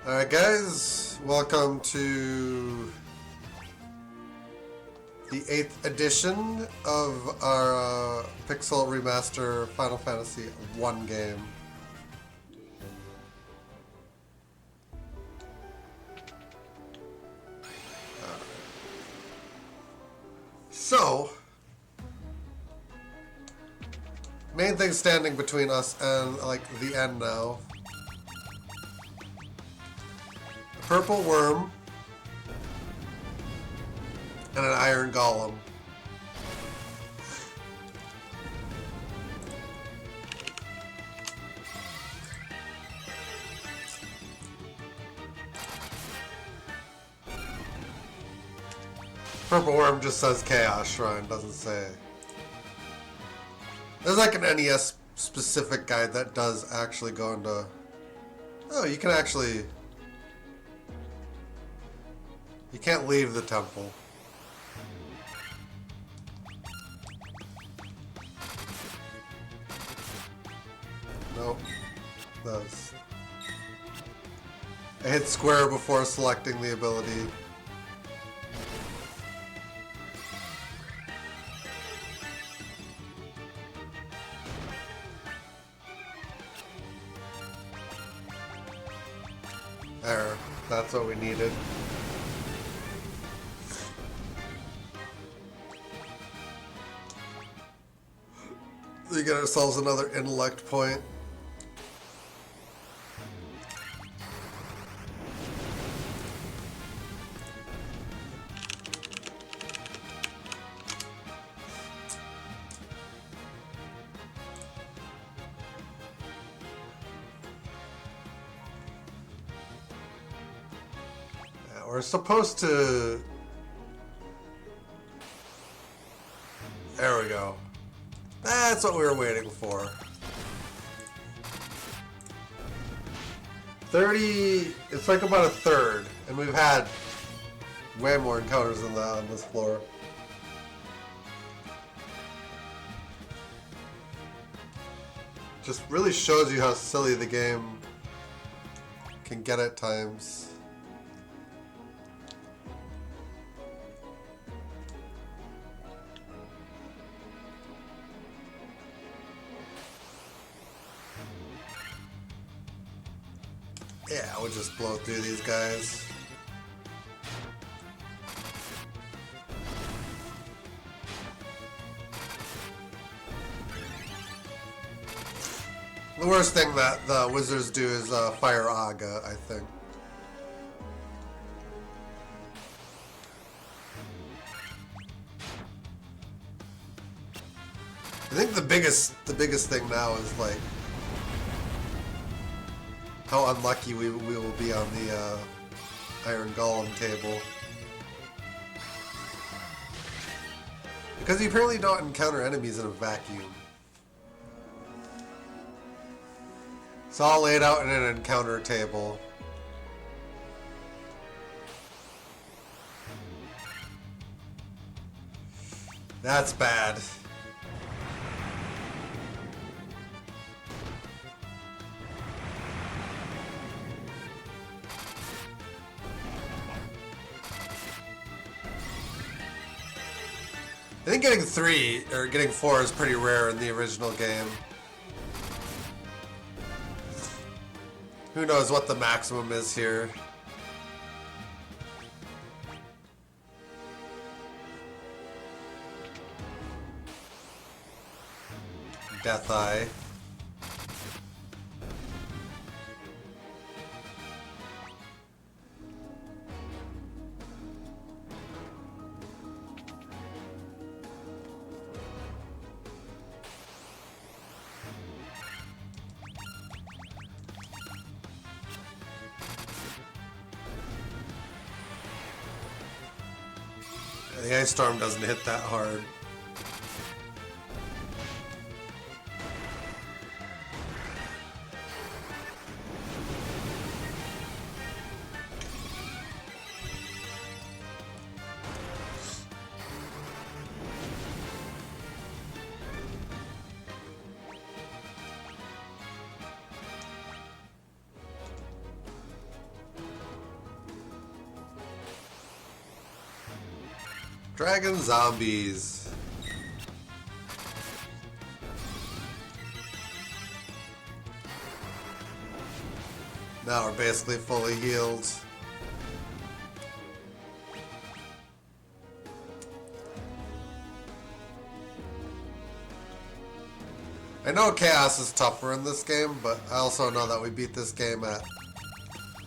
Alright guys, welcome to the 8th edition of our Pixel Remaster Final Fantasy 1 game. So, main thing standing between us and like the end now. Purple worm and an iron golem. Purple worm just says Chaos Shrine, doesn't say. There's like an NES specific guide that does actually go into... Oh, you can actually... You can't leave the temple. Nope. Does. I hit square before selecting the ability. There. That's what we needed. We get ourselves another intellect point. Yeah, we're supposed to... There we go. That's what we were waiting for. 30, it's like about a third, and we've had way more encounters than that on this floor. Just really shows you how silly the game can get at times. Yeah, we'll just blow through these guys. The worst thing that the wizards do is fire Aga, I think. I think the biggest thing now is like how unlucky we will be on the Iron Golem table. Because you apparently don't encounter enemies in a vacuum. It's all laid out in an encounter table. That's bad. I think getting 3 or getting 4 is pretty rare in the original game. Who knows what the maximum is here. Death Eye. The ice storm doesn't hit that hard. Dragon zombies. Now we're basically fully healed. I know Chaos is tougher in this game, but I also know that we beat this game at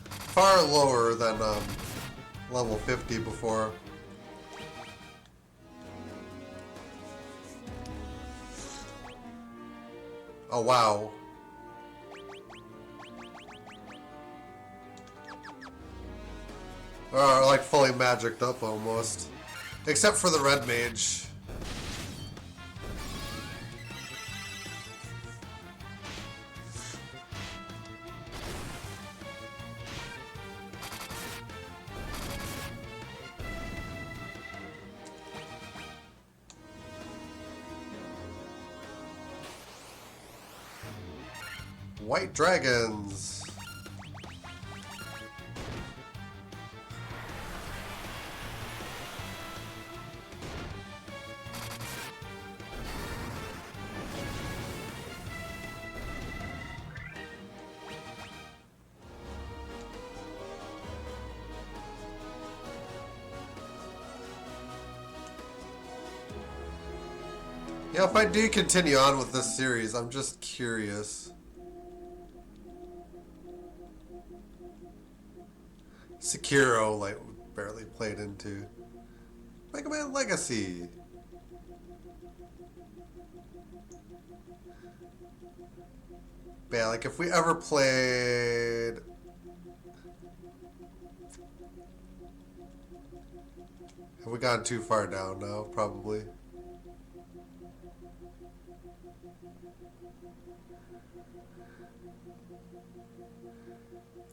far lower than level 50 before. Oh wow. Or like fully magicked up almost. Except for the red mage. White dragons. Yeah, if I do continue on with this series, I'm just curious. Sekiro, like, barely played into. Mega Man Legacy. But yeah, like if we ever played... Have we gone too far down now? Probably.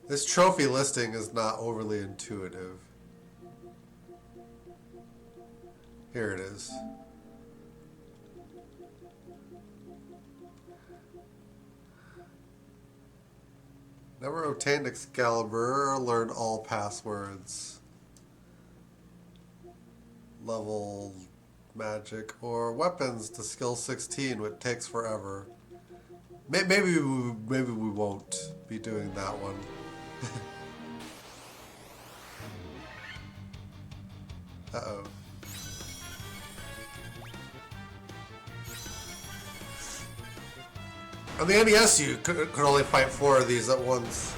This trophy listing is not overly intuitive. Here it is. Never obtained Excalibur, learned all passwords. Level magic or weapons to skill 16, which takes forever. Maybe we won't be doing that one. Uh-oh. On the NES, you could only fight 4 of these at once.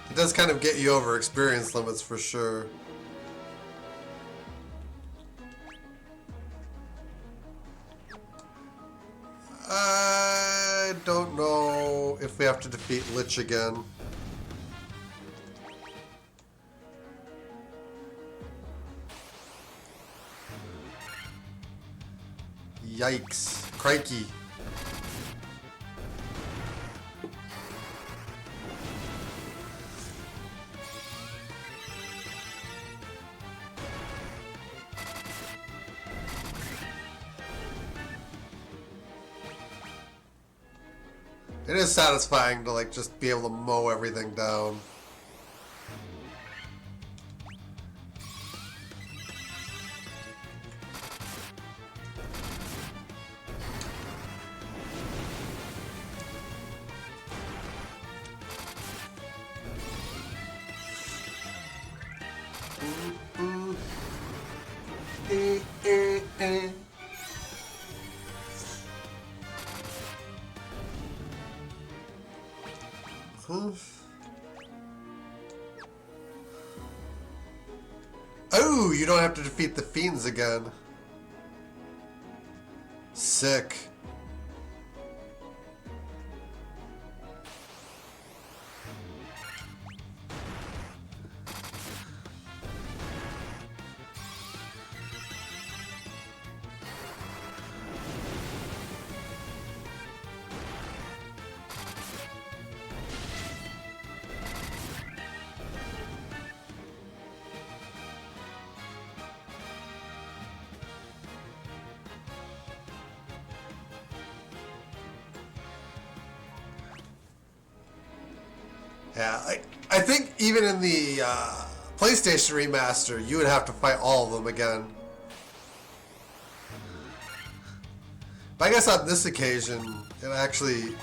It does kind of get you over experience limits for sure. I don't know if we have to defeat Lich again. Yikes. Crikey. It is satisfying to like just be able to mow everything down. Oh, you don't have to defeat the fiends again. sick. Yeah, I think even in the PlayStation Remaster, you would have to fight all of them again. But I guess on this occasion, it actually...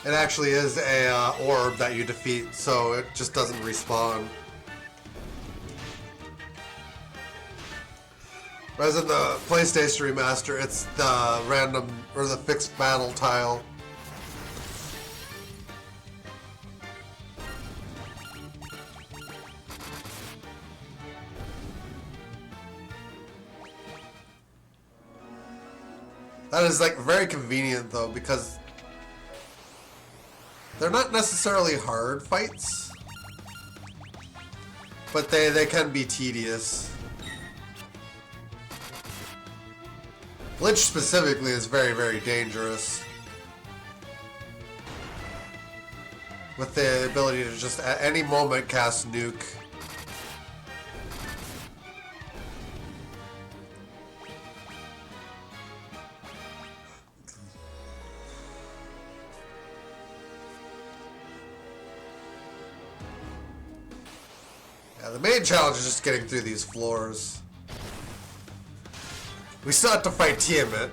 It actually is a orb that you defeat, so it just doesn't respawn. Whereas in the PlayStation Remaster, it's the random, or the fixed battle tile. That is like very convenient though, because they're not necessarily hard fights, but they can be tedious. Lich specifically is very, very dangerous, with the ability to just at any moment cast nuke. Yeah, the main challenge is just getting through these floors. We still have to fight Tiamat.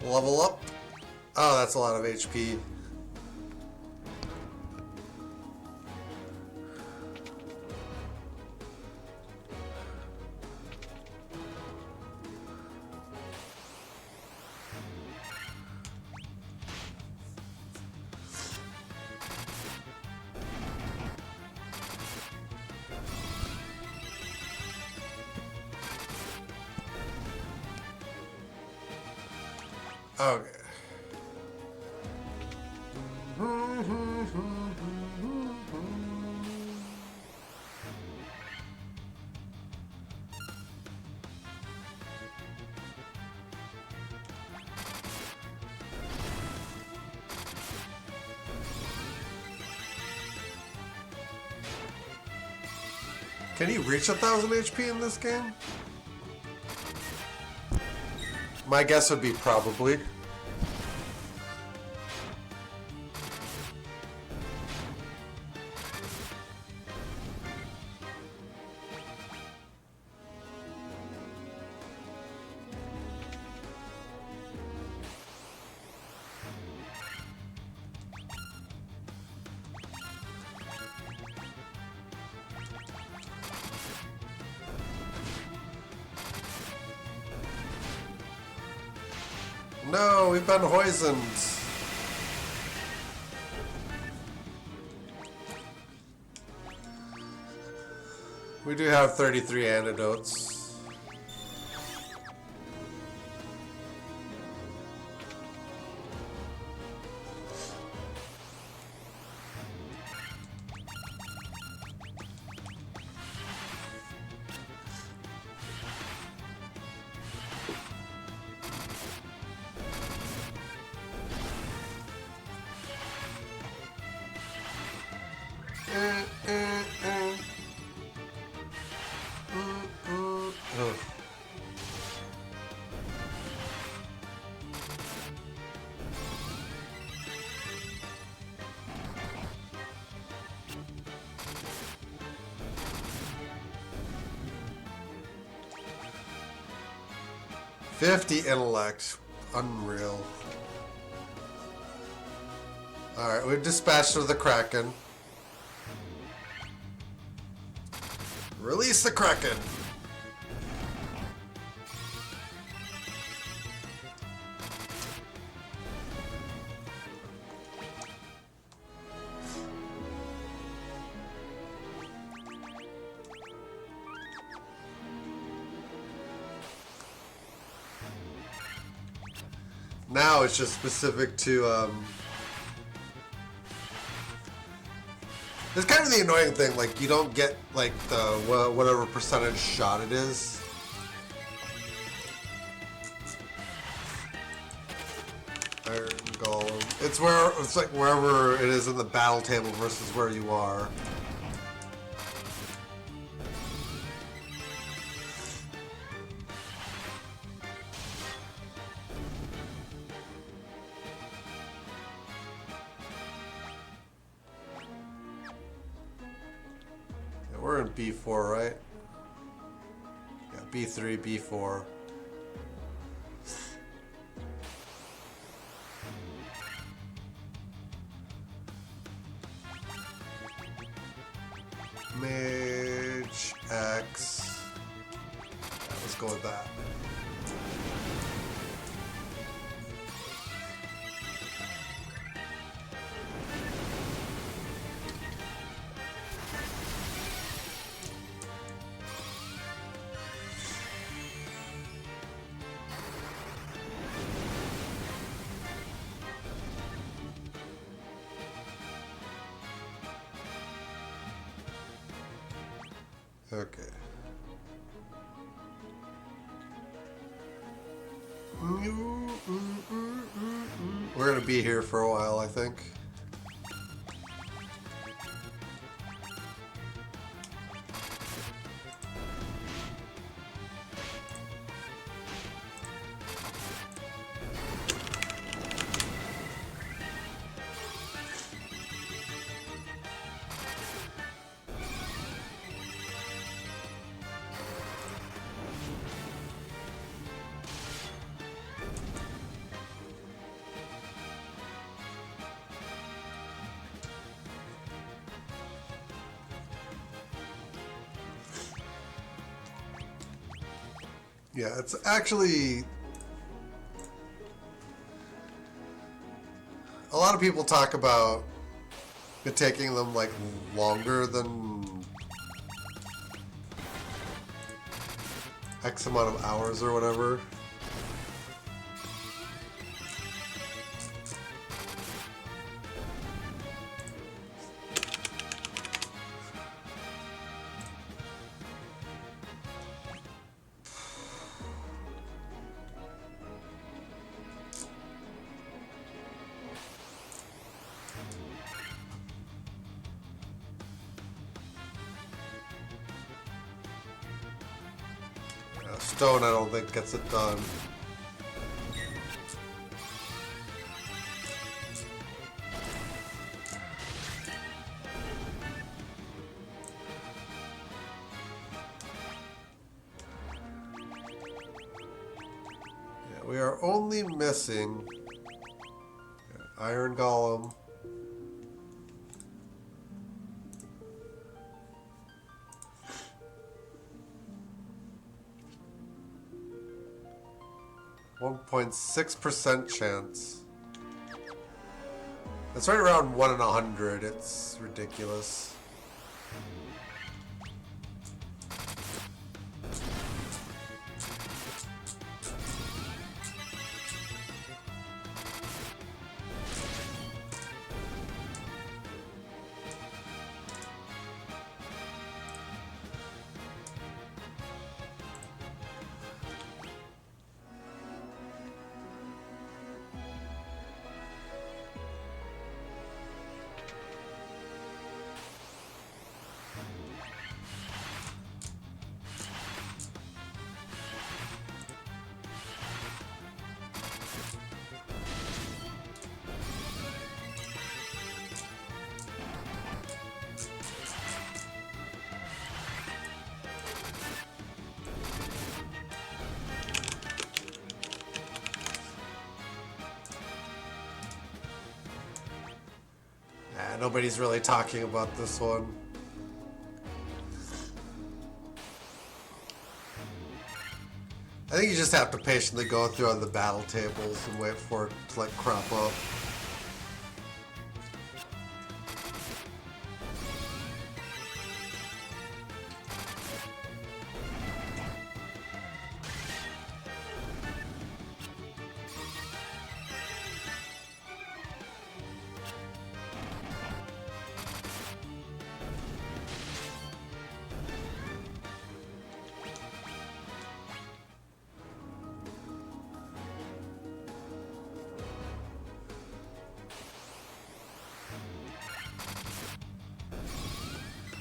Level up. Oh, that's a lot of HP. Okay. Can you reach 1,000 HP in this game? My guess would be probably. No, we've been poisoned. We do have 33 antidotes. 50 intellect. Unreal. Alright, we've dispatched of the Kraken. Release the Kraken! Now it's just specific to, it's kind of the annoying thing, like, you don't get, like, the, whatever percentage shot it is. Iron Golem. It's like wherever it is in the battle table versus where you are. We're in B4, right? Yeah, B3, B4. Mage X. Yeah, let's go with that. Okay. We're gonna be here for a while, I think. Yeah, it's actually... A lot of people talk about it taking them, like, longer than X amount of hours or whatever. Stone, I don't think, gets it done. Yeah, we are only missing Iron Golem. .6% chance. It's right around 1 in 100. It's ridiculous. nobody's really talking about this one. I think you just have to patiently go through on the battle tables and wait for it to like crop up.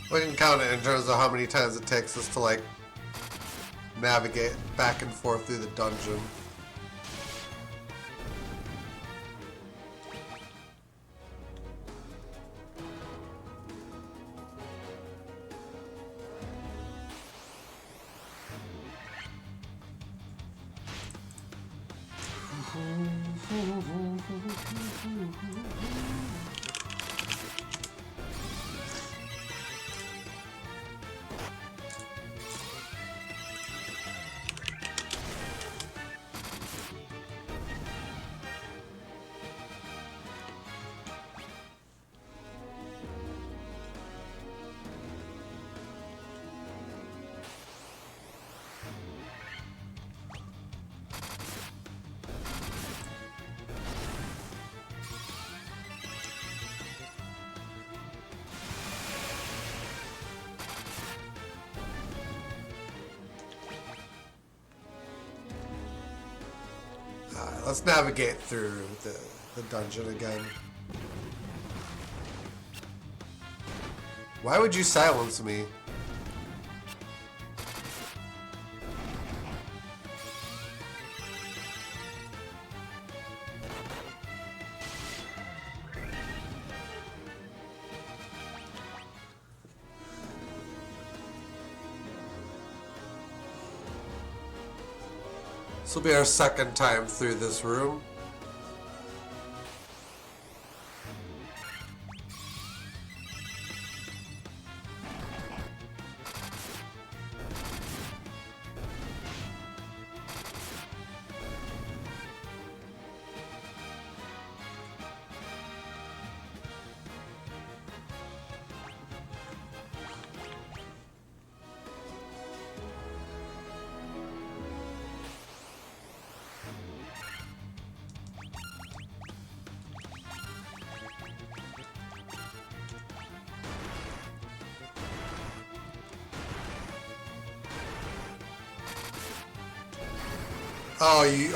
We can count it in terms of how many times it takes us to like navigate back and forth through the dungeon. Let's navigate through the dungeon again. Why would you silence me? This will be our second time through this room.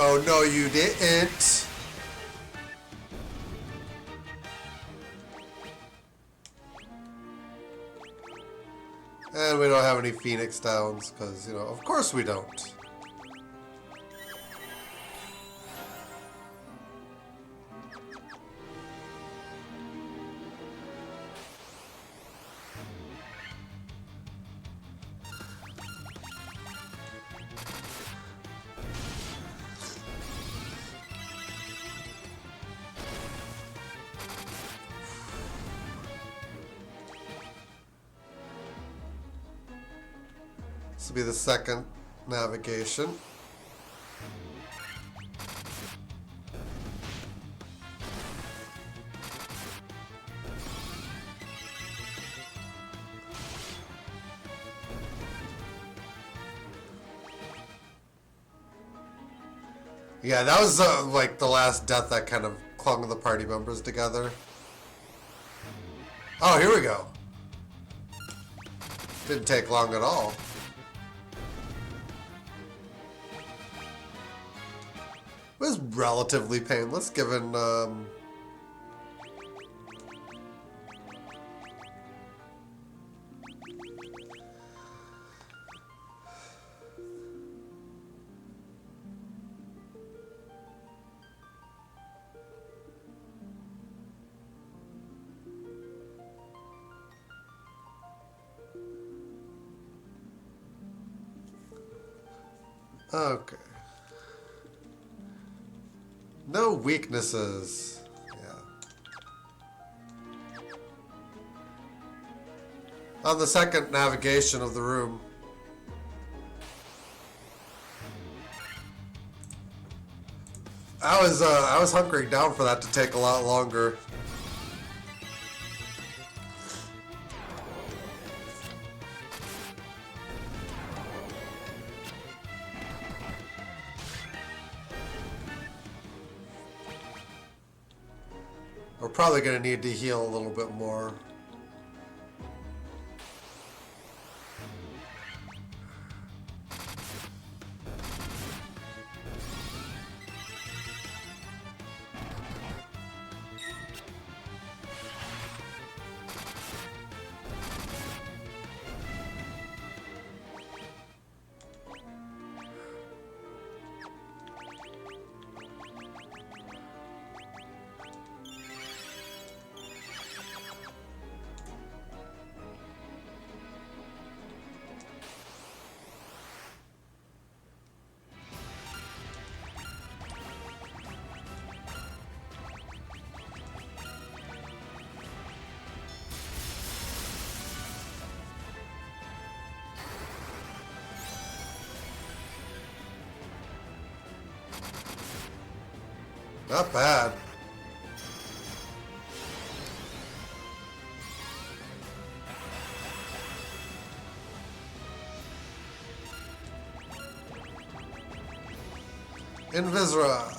Oh no, you didn't. And we don't have any Phoenix Downs, because, you know, of course we don't. This will be the second navigation. Yeah, that was like the last death that kind of clung the party members together. Oh, here we go. Didn't take long at all. It was relatively painless given okay. No weaknesses. Yeah. On the second navigation of the room. I was hunkering down for that to take a lot longer. We're probably going to need to heal a little bit more. Not bad. Invisra.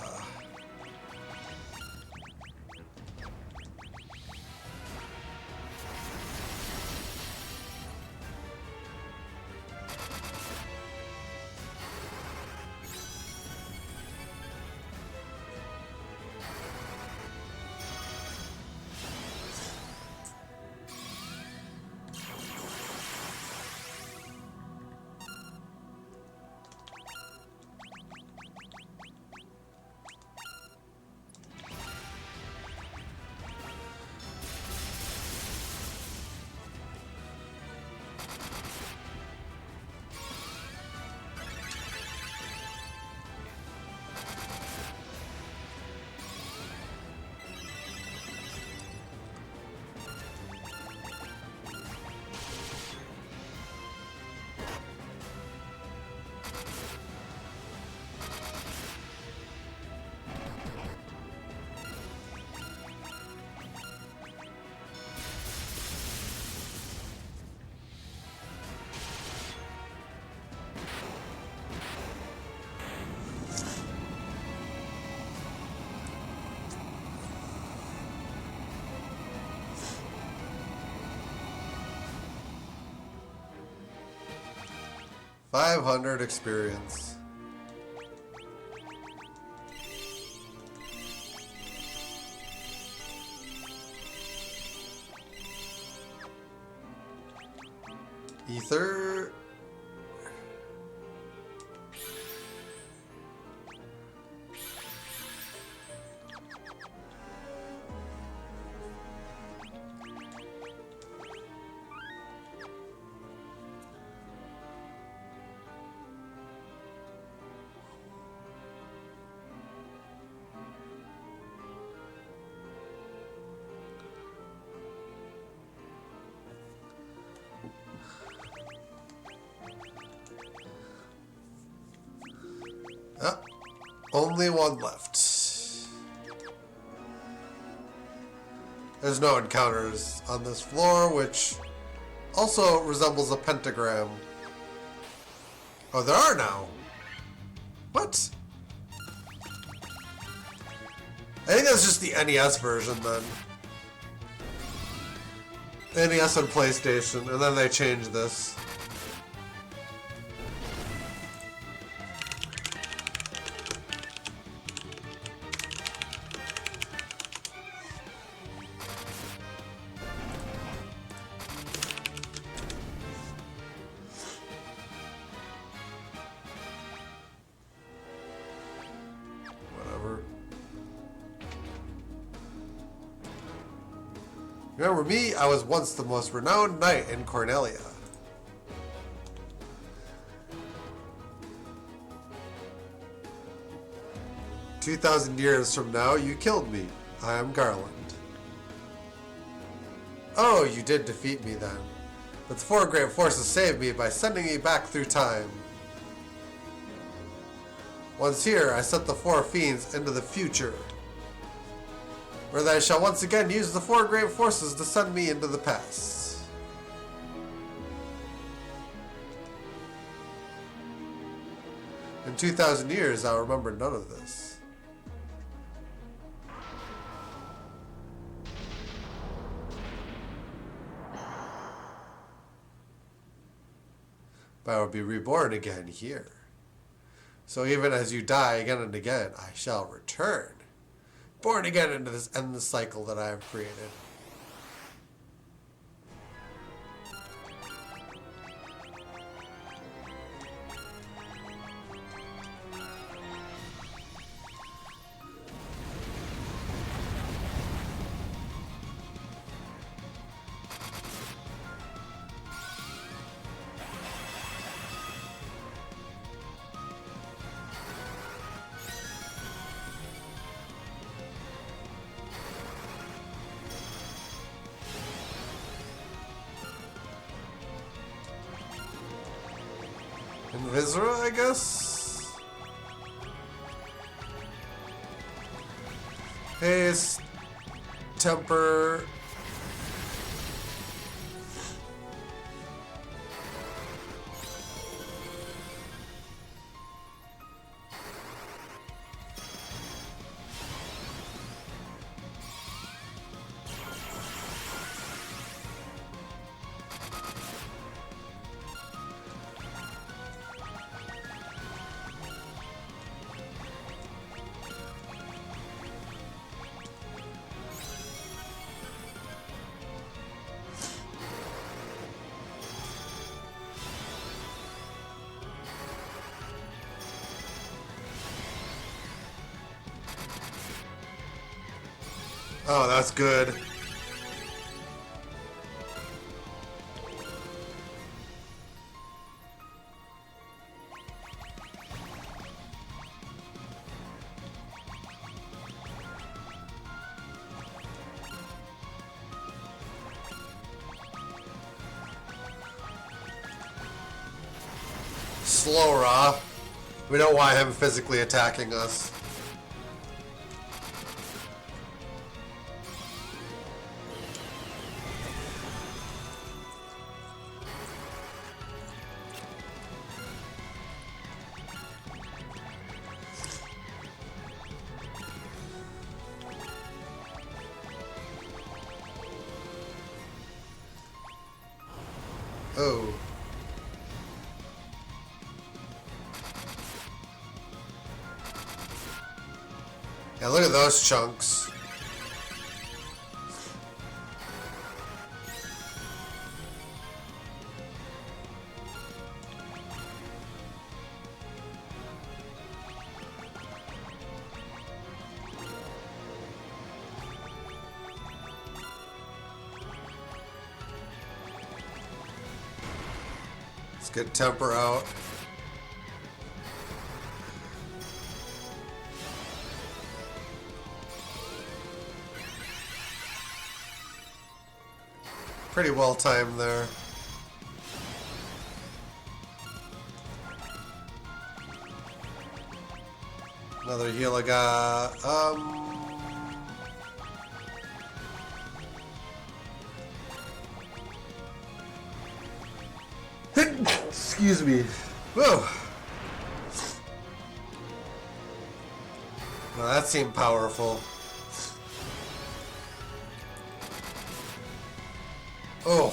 $500 experience. Ether. Only one left. There's no encounters on this floor, which also resembles a pentagram. Oh, there are now. What? I think that's just the NES version then. NES and PlayStation, and then they changed this. Remember me? I was once the most renowned knight in Cornelia. "2,000 years from now, you killed me. I am Garland." Oh, you did defeat me then. But the four great forces saved me by sending me back through time. Once here, I sent the four fiends into the future, where I shall once again use the four great forces to send me into the past. In 2,000 years, I'll remember none of this. But I will be reborn again here. So even as you die again and again, I shall return, born again into this endless cycle that I have created. Invisera, I guess? Haste, temper. Oh, that's good. Slow Ra. We don't want him physically attacking us. Oh. Yeah, look at those chunks. Let's get temper out. Pretty well timed there. Another heal I got. Excuse me. Whoa. Well, that seemed powerful. Oh.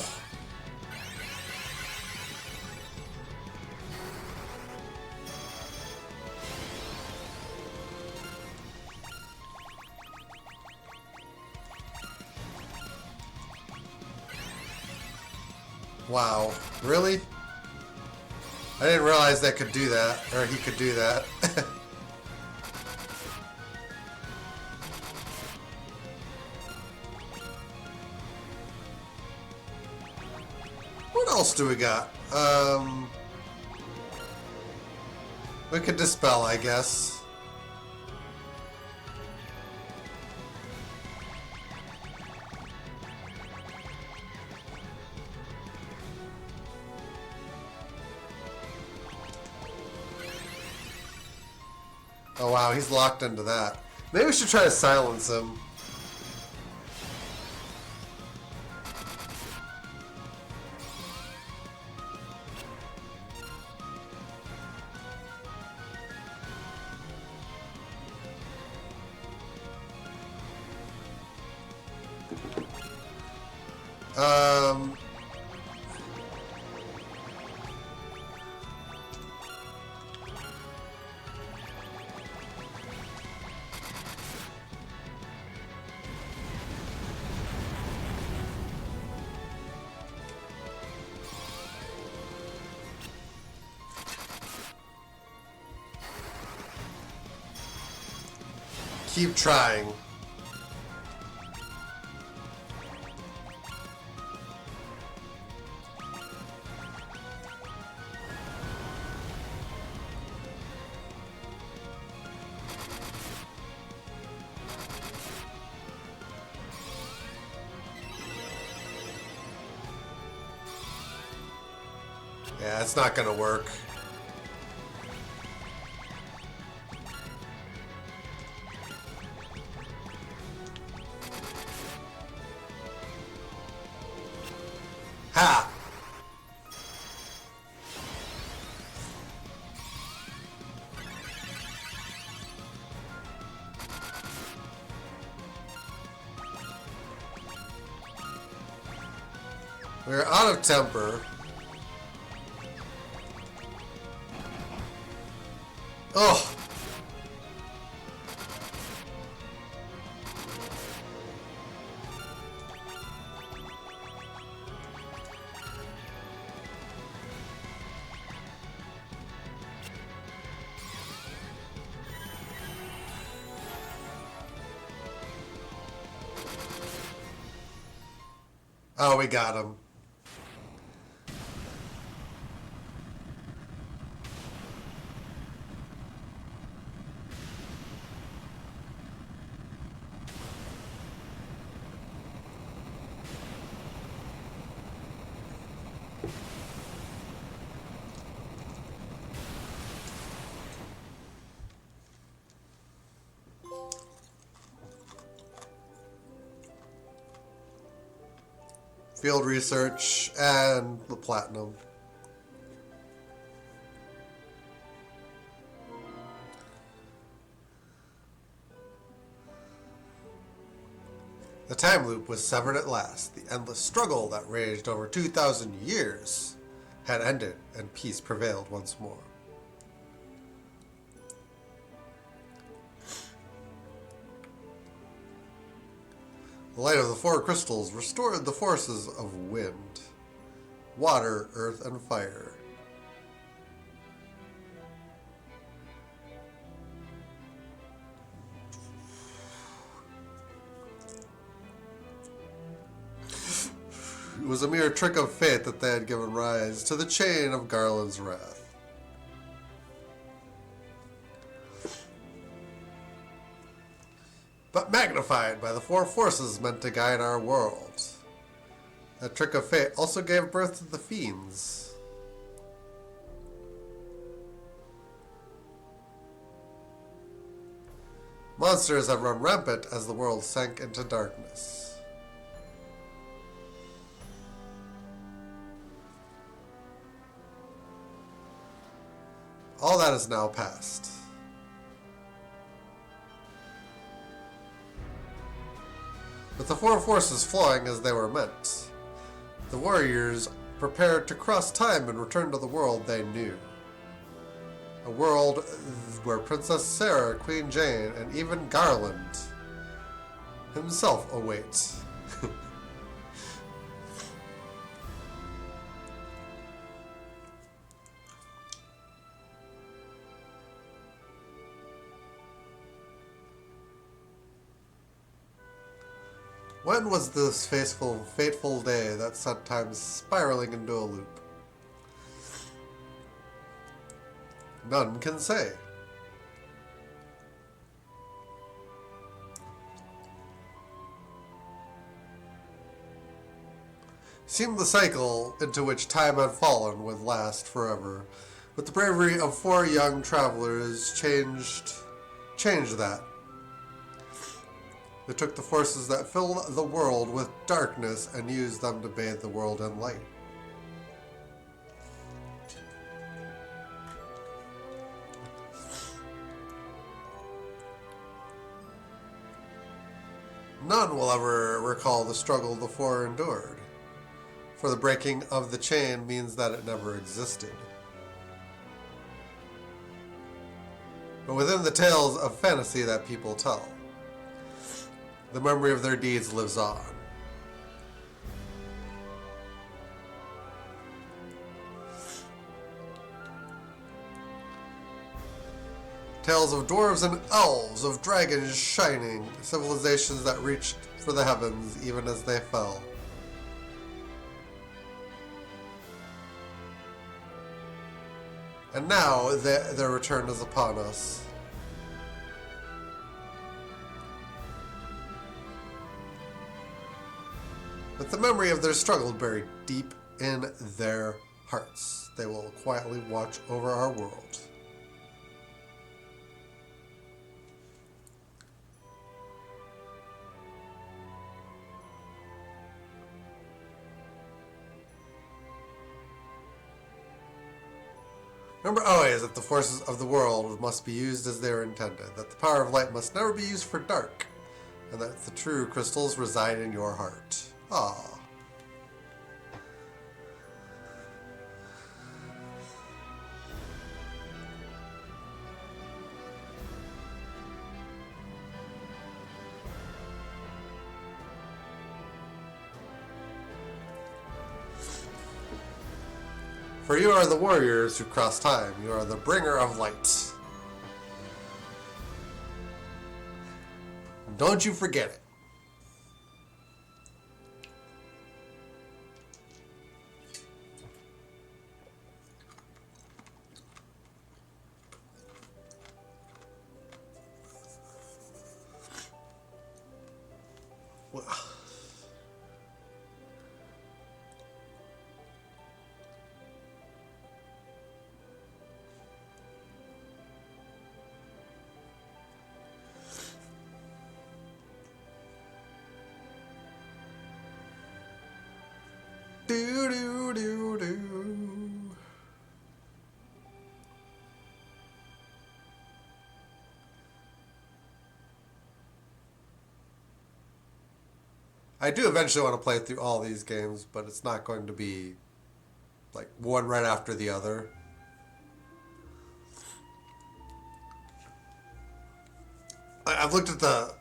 Wow. Really? I didn't realize that could do that, or he could do that. What else do we got? We could dispel, I guess. Oh wow, he's locked into that. Maybe we should try to silence him. Keep trying. Yeah, it's not gonna work. Ha! We're out of temper. Oh! Oh, we got him. Field research and the platinum. The time loop was severed at last. The endless struggle that raged over 2,000 years had ended, and peace prevailed once more. The light of the four crystals restored the forces of wind, water, earth, and fire. It was a mere trick of fate that they had given rise to the chain of Garland's wrath. But magnified by the four forces meant to guide our world. That trick of fate also gave birth to the fiends. Monsters have run rampant as the world sank into darkness. All that is now past. With the four forces flowing as they were meant, the warriors prepared to cross time and return to the world they knew. A world where Princess Sarah, Queen Jane, and even Garland himself await. When was this fateful day that sent time spiraling into a loop? None can say. Seemed the cycle into which time had fallen would last forever, but the bravery of four young travelers changed change that. They took the forces that fill the world with darkness and used them to bathe the world in light. None will ever recall the struggle the Four endured, for the breaking of the chain means that it never existed. But within the tales of fantasy that people tell, the memory of their deeds lives on. Tales of dwarves and elves, of dragons shining, civilizations that reached for the heavens even as they fell. And now their return is upon us. With the memory of their struggle buried deep in their hearts, they will quietly watch over our world. Remember always that the forces of the world must be used as they are intended, that the power of light must never be used for dark, and that the true crystals reside in your heart. Ah. For you are the warriors who cross time. You are the bringer of light. Don't you forget it. Do do do do. I do eventually want to play through all these games, but it's not going to be like one right after the other. I've looked at the...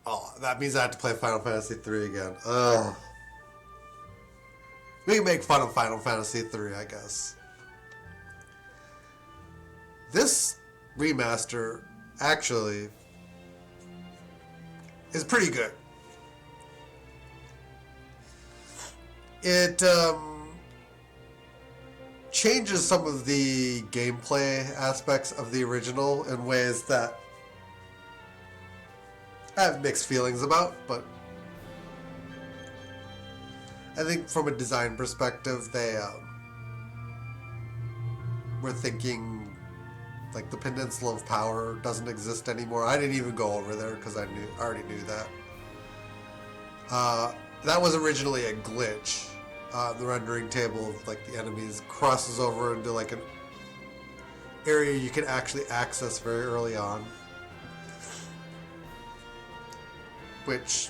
Oh, that means I have to play Final Fantasy 3 again. Ugh. We can make fun of Final Fantasy 3, I guess. This remaster actually is pretty good. It changes some of the gameplay aspects of the original in ways that I have mixed feelings about, but I think from a design perspective, they were thinking like the Peninsula of Power doesn't exist anymore. I didn't even go over there because I already knew that. That was originally a glitch. The rendering table of like the enemies crosses over into like an area you can actually access very early on, which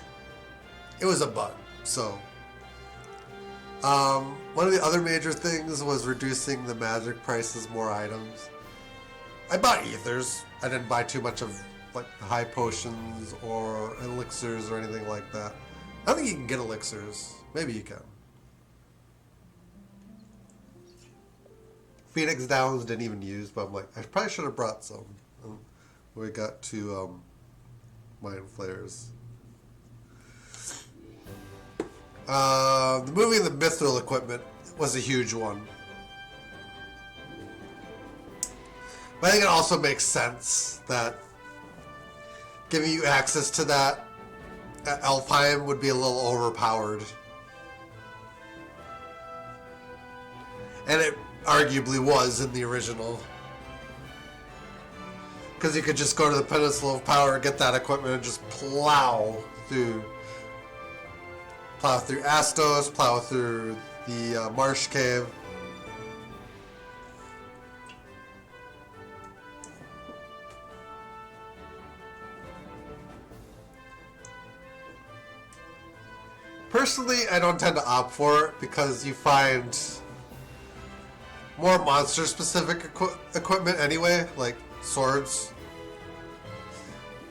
it was a bug. So one of the other major things was reducing the magic prices, more items. I bought ethers. I didn't buy too much of like high potions or elixirs or anything like that. I don't think you can get elixirs. Maybe you can. Phoenix Downs didn't even use, but I'm like, I probably should have brought some when we got to Mind Flayers. The moving the mithril equipment was a huge one. But I think it also makes sense that giving you access to that at Alfheim would be a little overpowered. And it arguably was in the original. Because you could just go to the Peninsula of Power, get that equipment, and just plow through Astos, plow through the Marsh Cave. Personally, I don't tend to opt for it because you find more monster-specific equipment anyway, like swords.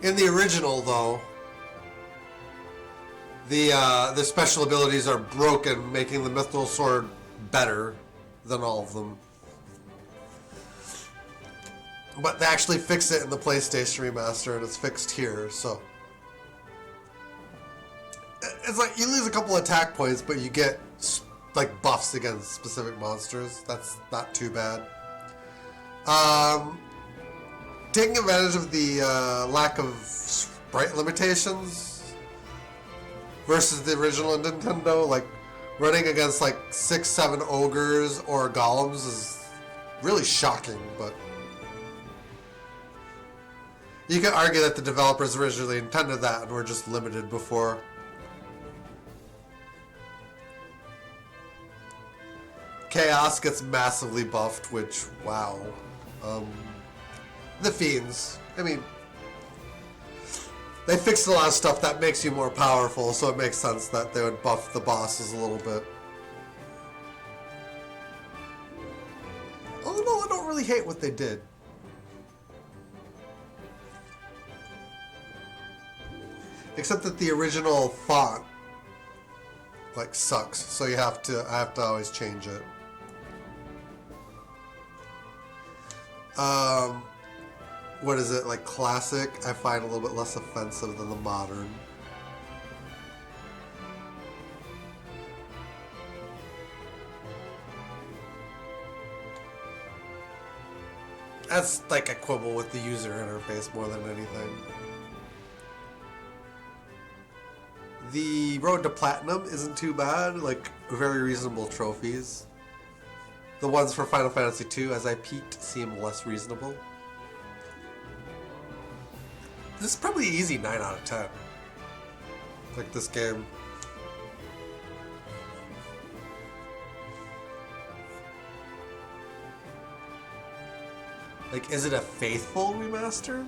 In the original, though, the special abilities are broken, making the Mithril Sword better than all of them. But they actually fix it in the PlayStation Remaster, and it's fixed here, so... It's like, you lose a couple attack points, but you get, like, buffs against specific monsters. That's not too bad. Taking advantage of the lack of sprite limitations versus the original Nintendo, like, running against, like, 6-7 ogres or golems is really shocking, but... You could argue that the developers originally intended that and were just limited before. Chaos gets massively buffed, which, wow. The Fiends. I mean, they fixed a lot of stuff that makes you more powerful, so it makes sense that they would buff the bosses a little bit. Although I don't really hate what they did. Except that the original font, like, sucks, so I have to always change it. What is it, like classic? I find a little bit less offensive than the modern. That's like a quibble with the user interface more than anything. The Road to Platinum isn't too bad, like very reasonable trophies. The ones for Final Fantasy II, as I peeked, seem less reasonable. This is probably easy 9 out of 10. Like this game. Like, is it a faithful remaster?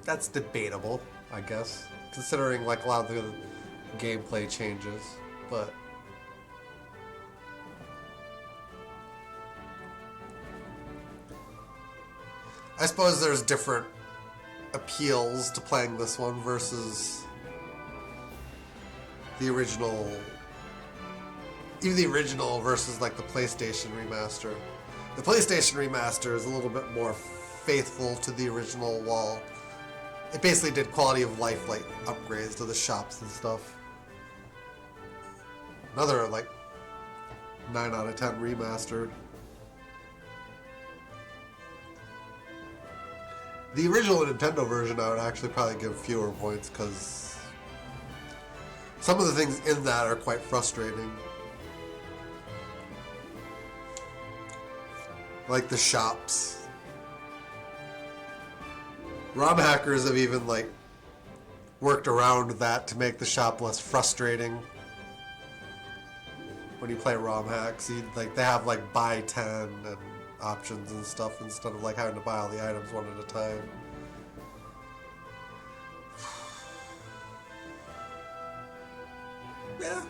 That's debatable, I guess. Considering like a lot of the gameplay changes, but... I suppose there's different appeals to playing this one versus the original. Even the original versus like the PlayStation Remaster. The PlayStation Remaster is a little bit more faithful to the original, while it basically did quality of life like upgrades to the shops and stuff. Another like 9 out of 10 remaster. The original Nintendo version I would actually probably give fewer points because some of the things in that are quite frustrating. Like the shops. ROM hackers have even like worked around that to make the shop less frustrating. When you play ROM hacks, they have like buy 10 and options and stuff instead of like having to buy all the items one at a time. Yeah.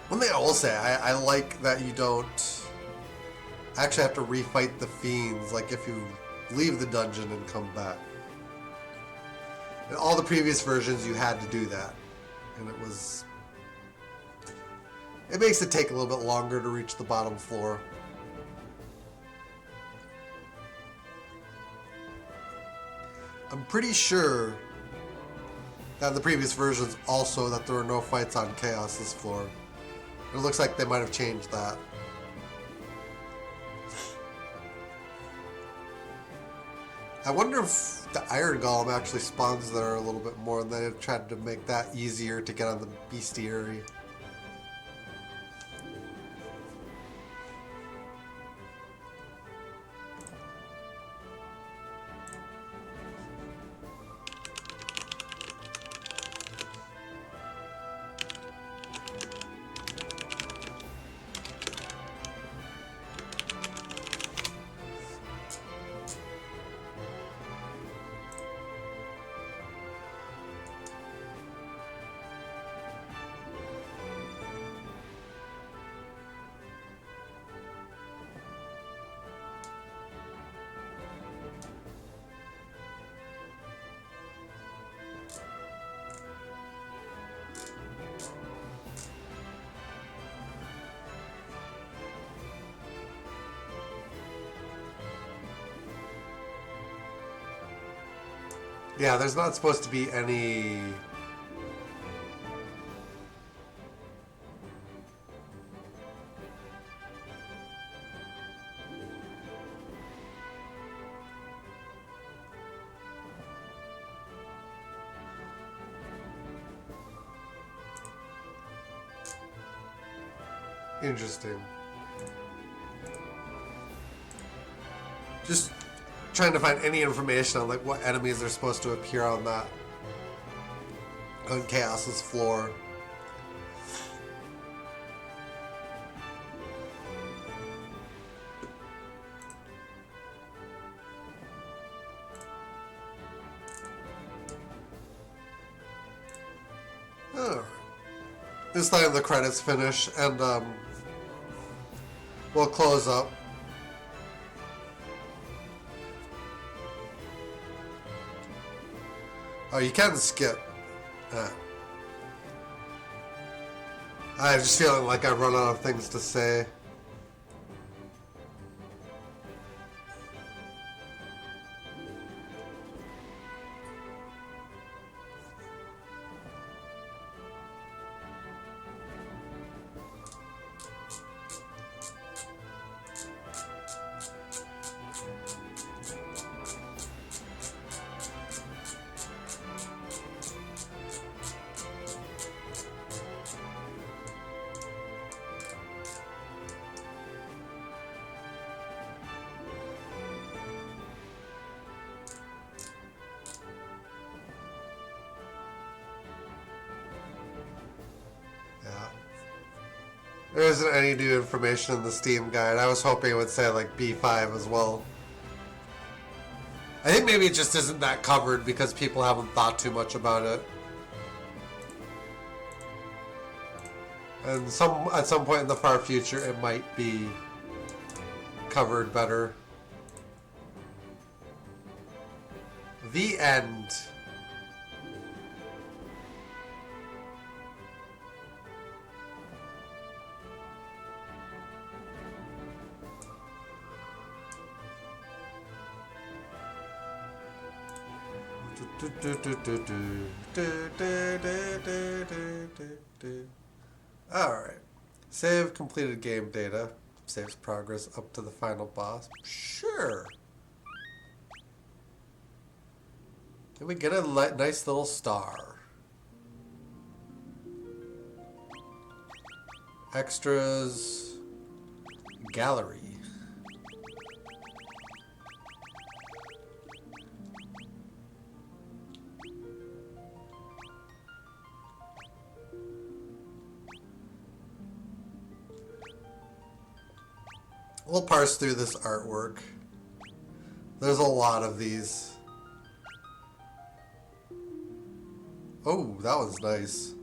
One thing I will say, I like that you don't actually have to refight the fiends, like if you leave the dungeon and come back. In all the previous versions you had to do that. And it makes it take a little bit longer to reach the bottom floor. I'm pretty sure that in the previous versions also that there were no fights on Chaos's floor. It looks like they might have changed that. I wonder if the Iron Golem actually spawns there a little bit more, and they tried to make that easier to get on the bestiary. Yeah, there's not supposed to be any... Interesting. Just trying to find any information on like what enemies are supposed to appear on that, on Chaos's floor. Alright. This time the credits finish and we'll close up. Oh, you can skip. I'm just feeling like I run out of things to say. There isn't any new information in the Steam guide. I was hoping it would say like B5 as well. I think maybe it just isn't that covered because people haven't thought too much about it. And at some point in the far future it might be covered better. The end. Alright. Save completed game data. Saves progress up to the final boss. Sure. And we get a nice little star. Extras. Gallery. We'll parse through this artwork. There's a lot of these. Oh, that was nice.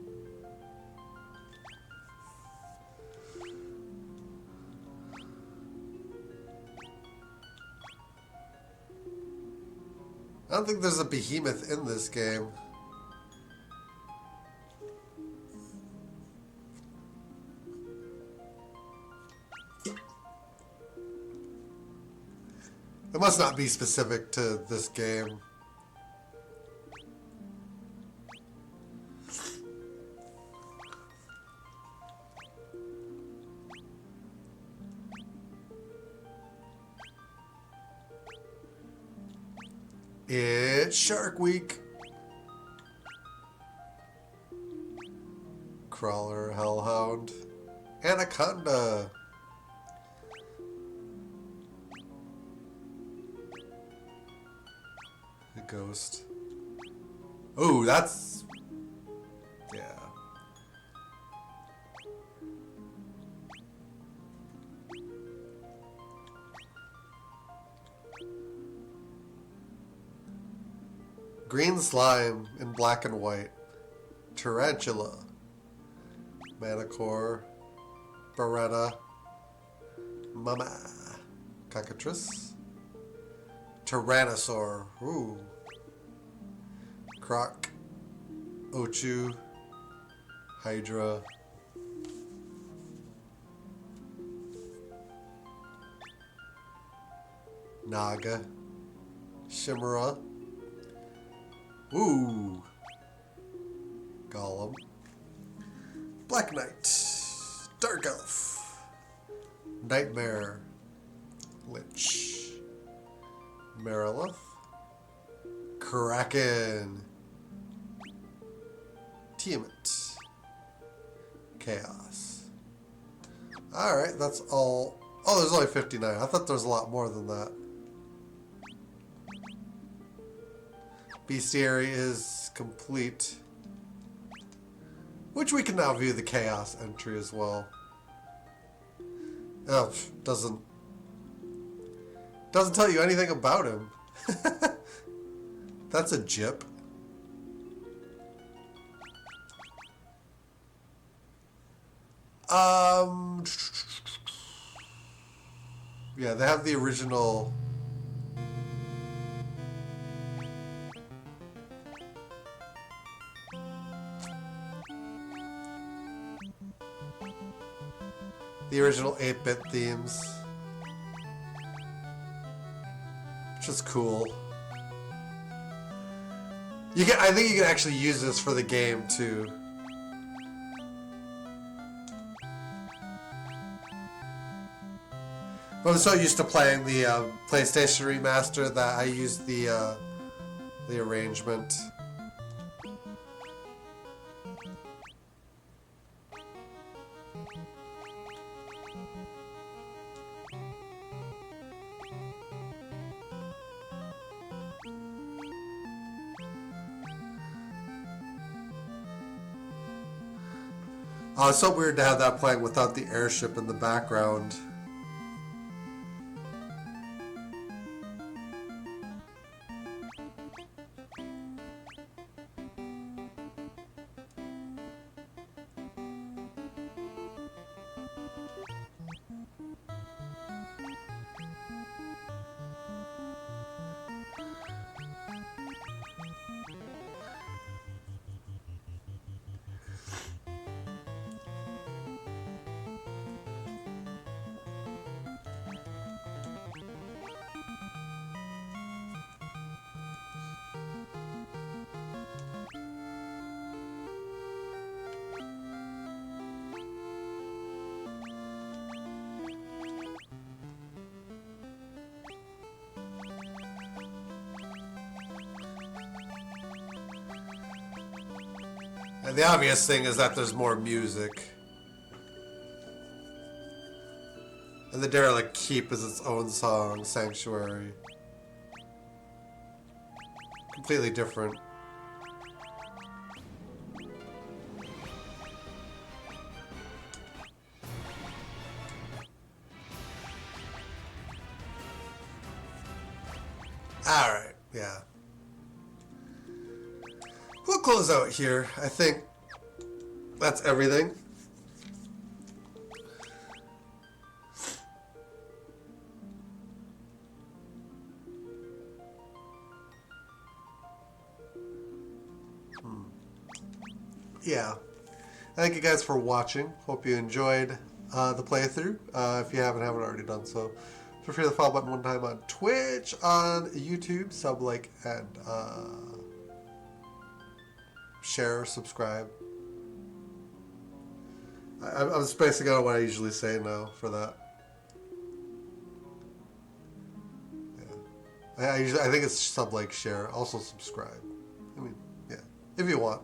I don't think there's a behemoth in this game. It must not be specific to this game. It's Shark Week. Crawler, Hellhound, Anaconda. The Ghost. Oh, that's... yeah. Green slime in black and white. Tarantula. Manicore. Beretta. Mama. Cockatrice. Tyrannosaur. Ooh. Croc. Ochu. Hydra. Naga. Shimera. Ooh. Golem. Black Knight. Dark Elf. Nightmare. Lich. Marilith. Kraken. Tiamat. Chaos. Alright, that's all. Oh, there's only 59. I thought there was a lot more than that. Bestiary is complete. Which we can now view the Chaos entry as well. Oh, doesn't tell you anything about him. That's a jip. Yeah, they have the original. The original 8-bit themes. Which is cool. I think you can actually use this for the game too. But I'm so used to playing the PlayStation Remaster that I used the arrangement. Oh, it's so weird to have that playing without the airship in the background. And the obvious thing is that there's more music. And the Derelict Keep is its own song, Sanctuary. Completely different. Alright, yeah. We'll close out here. I think that's everything. Yeah. Thank you guys for watching. Hope you enjoyed the playthrough. If you haven't already done so, feel free to follow button one time on Twitch, on YouTube, sub, like, and share, subscribe. I'm spacing out what I usually say now for that. Yeah. I think it's sub, like, share, also subscribe. I mean, yeah, if you want.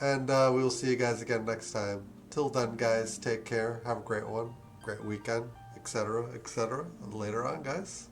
And we will see you guys again next time. Till then, guys, take care. Have a great one, great weekend, etc., etc. And later on, guys.